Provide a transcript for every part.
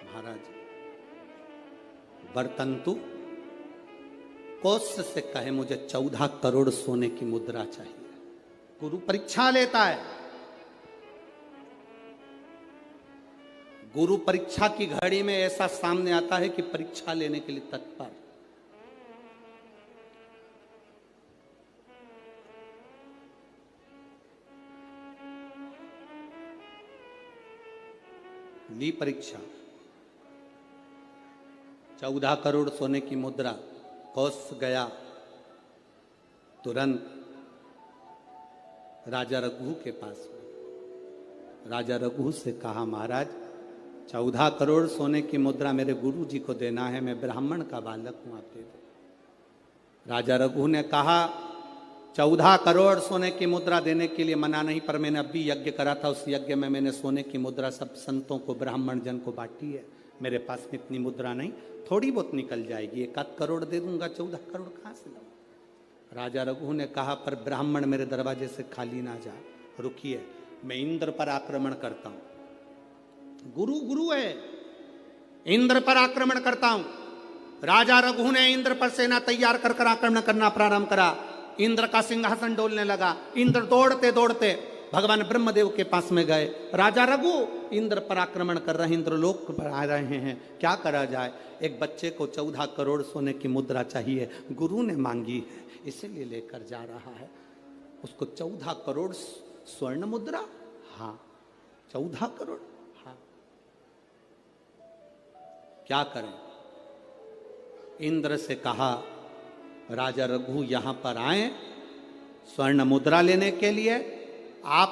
महाराज बरतंतु कौत्स से कहे मुझे 14 करोड़ सोने की मुद्रा चाहिए। गुरु परीक्षा लेता है। गुरु परीक्षा की घड़ी में ऐसा सामने आता है कि परीक्षा लेने के लिए तत्पर। ली परीक्षा, 14 करोड़ सोने की मुद्रा। कौत्स गया तुरंत राजा रघु के पास में। राजा रघु से कहा महाराज 14 करोड़ सोने की मुद्रा मेरे गुरु जी को देना है, मैं ब्राह्मण का बालक हूं, आप दे दो। राजा रघु ने कहा 14 करोड़ सोने की मुद्रा देने के लिए मना नहीं, पर मैंने अभी यज्ञ करा था, उस यज्ञ में मैंने सोने की मुद्रा सब संतों को ब्राह्मण जन को बांटी है। मेरे पास में इतनी मुद्रा नहीं, थोड़ी बहुत निकल जाएगी, 1 करोड़ दे दूंगा, 14 करोड़ कहां से लाऊं। राजा रघु ने कहा पर ब्राह्मण मेरे दरवाजे से खाली ना जा, रुकिए मैं इंद्र पर आक्रमण करता हूं। गुरु गुरु है, इंद्र पर आक्रमण करता हूं। राजा रघु ने इंद्र पर सेना तैयार कर आक्रमण करना प्रारंभ करा। इंद्र का सिंहासन डोलने लगा। इंद्र दौड़ते दौड़ते भगवान ब्रह्मदेव के पास में गए। राजा रघु इंद्र पर आक्रमण कर रहे हैं, इंद्रलोक पर आ रहे हैं, क्या करा जाए। एक बच्चे को 14 करोड़ सोने की मुद्रा चाहिए, गुरु ने मांगी है इसीलिए लेकर जा रहा है। उसको 14 करोड़ स्वर्ण मुद्रा, हाँ 14 करोड़, हाँ क्या करें। इंद्र से कहा राजा रघु यहां पर आए स्वर्ण मुद्रा लेने के लिए, आप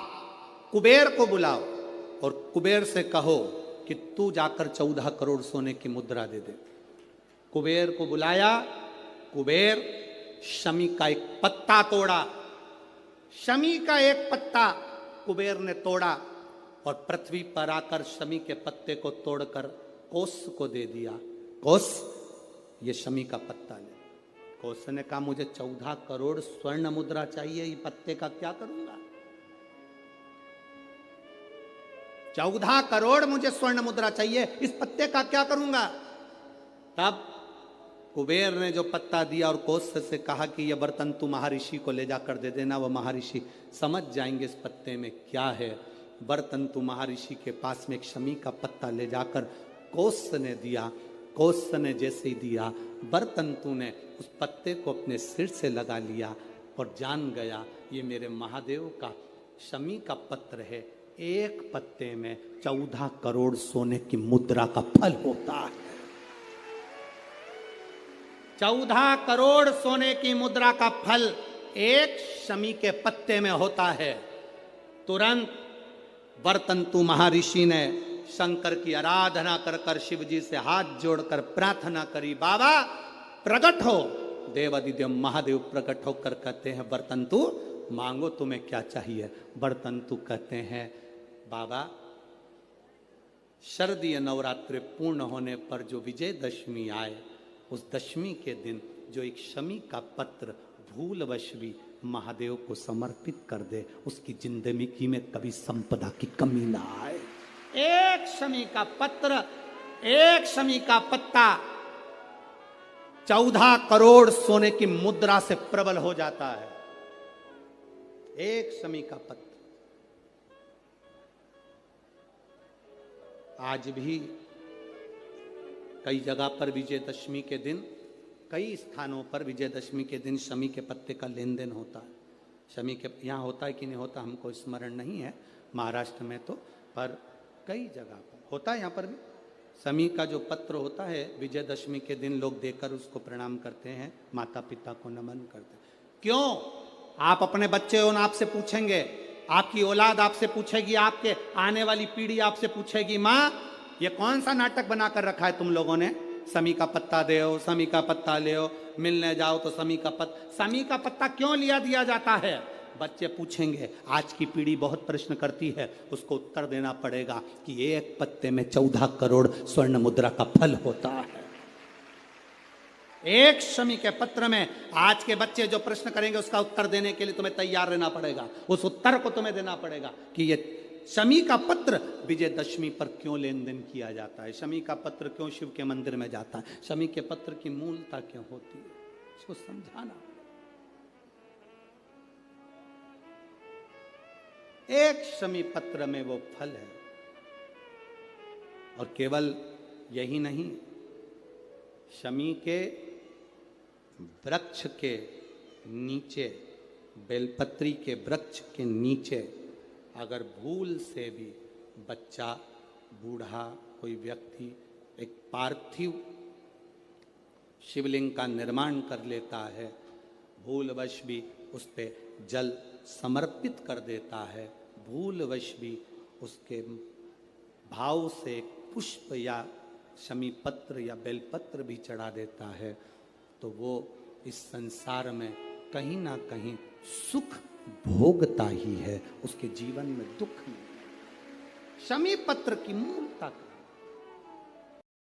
कुबेर को बुलाओ और कुबेर से कहो कि तू जाकर 14 करोड़ सोने की मुद्रा दे दे। कुबेर को बुलाया। कुबेर शमी का एक पत्ता तोड़ा। शमी का एक पत्ता कुबेर ने तोड़ा और पृथ्वी पर आकर शमी के पत्ते को तोड़कर कौत्स को दे दिया। कौत्स ये शमी का पत्ता ले। कौत्स ने कहा मुझे 14 करोड़ स्वर्ण मुद्रा चाहिए, ये पत्ते का क्या करूंगा। 14 करोड़ मुझे स्वर्ण मुद्रा चाहिए, इस पत्ते का क्या करूंगा। तब कुबेर ने जो पत्ता दिया और कौत्स से कहा कि यह बरतंतु महर्षि को ले जाकर दे देना, वह महर्षि समझ जाएंगे इस पत्ते में क्या है। बरतंतु महर्षि के पास में एक शमी का पत्ता ले जाकर कौत्स ने दिया। कौत्स ने जैसे ही दिया, बरतंतु ने उस पत्ते को अपने सिर से लगा लिया और जान गया ये मेरे महादेव का शमी का पत्र है। एक पत्ते में 14 करोड़ सोने की मुद्रा का फल होता है। 14 करोड़ सोने की मुद्रा का फल एक शमी के पत्ते में होता है। तुरंत बरतंतु महर्षि ने शंकर की आराधना कर कर शिव जी से हाथ जोड़कर प्रार्थना करी, बाबा प्रकट हो। देवादिदेव महादेव प्रकट होकर कहते हैं बरतंतु मांगो तुम्हें क्या चाहिए। बरतंतु कहते हैं बाबा शरदीय नवरात्रि पूर्ण होने पर जो विजयदशमी आए, उस दशमी के दिन जो एक शमी का पत्र भूलवश भी महादेव को समर्पित कर दे, उसकी जिंदगी में कभी संपदा की कमी ना आए। एक शमी का पत्र, एक शमी का पत्ता 14 करोड़ सोने की मुद्रा से प्रबल हो जाता है। एक शमी का पत्र। आज भी कई जगह पर विजयदशमी के दिन, कई स्थानों पर विजयदशमी के दिन शमी के पत्ते का लेन देन होता है। शमी के यहाँ होता है कि नहीं होता हमको स्मरण नहीं है, महाराष्ट्र में तो, पर कई जगह पर होता है। यहाँ पर भी शमी का जो पत्र होता है विजयदशमी के दिन लोग देकर उसको प्रणाम करते हैं, माता पिता को नमन करते हैं। क्यों? आप अपने बच्चे हो, आपसे पूछेंगे, आपकी औलाद आपसे पूछेगी, आपके आने वाली पीढ़ी आपसे पूछेगी, माँ ये कौन सा नाटक बनाकर रखा है तुम लोगों ने, शमी का पत्ता दे, शमी का पत्ता ले, मिलने जाओ तो शमी का पत्ता, शमी का पत्ता क्यों लिया दिया जाता है। बच्चे पूछेंगे, आज की पीढ़ी बहुत प्रश्न करती है, उसको उत्तर देना पड़ेगा कि एक पत्ते में 14 करोड़ स्वर्ण मुद्रा का फल होता है। एक शमी के पत्र में आज के बच्चे जो प्रश्न करेंगे उसका उत्तर देने के लिए तुम्हें तैयार रहना पड़ेगा। उस उत्तर को तुम्हें देना पड़ेगा कि ये शमी का पत्र विजयदशमी पर क्यों लेन देन किया जाता है, शमी का पत्र क्यों शिव के मंदिर में जाता है, शमी के पत्र की मूलता क्यों होती है, इसको समझाना। एक शमी पत्र में वो फल है। और केवल यही नहीं, शमी के वृक्ष के नीचे, बेलपत्री के वृक्ष के नीचे अगर भूल से भी बच्चा, बूढ़ा, कोई व्यक्ति एक पार्थिव शिवलिंग का निर्माण कर लेता है, भूलवश भी उस पे जल समर्पित कर देता है, भूलवश भी उसके भाव से पुष्प या शमी पत्र या बेलपत्र भी चढ़ा देता है, तो वो इस संसार में कहीं ना कहीं सुख भोगता ही है, उसके जीवन में दुख नहीं। शमी पत्र की मूलता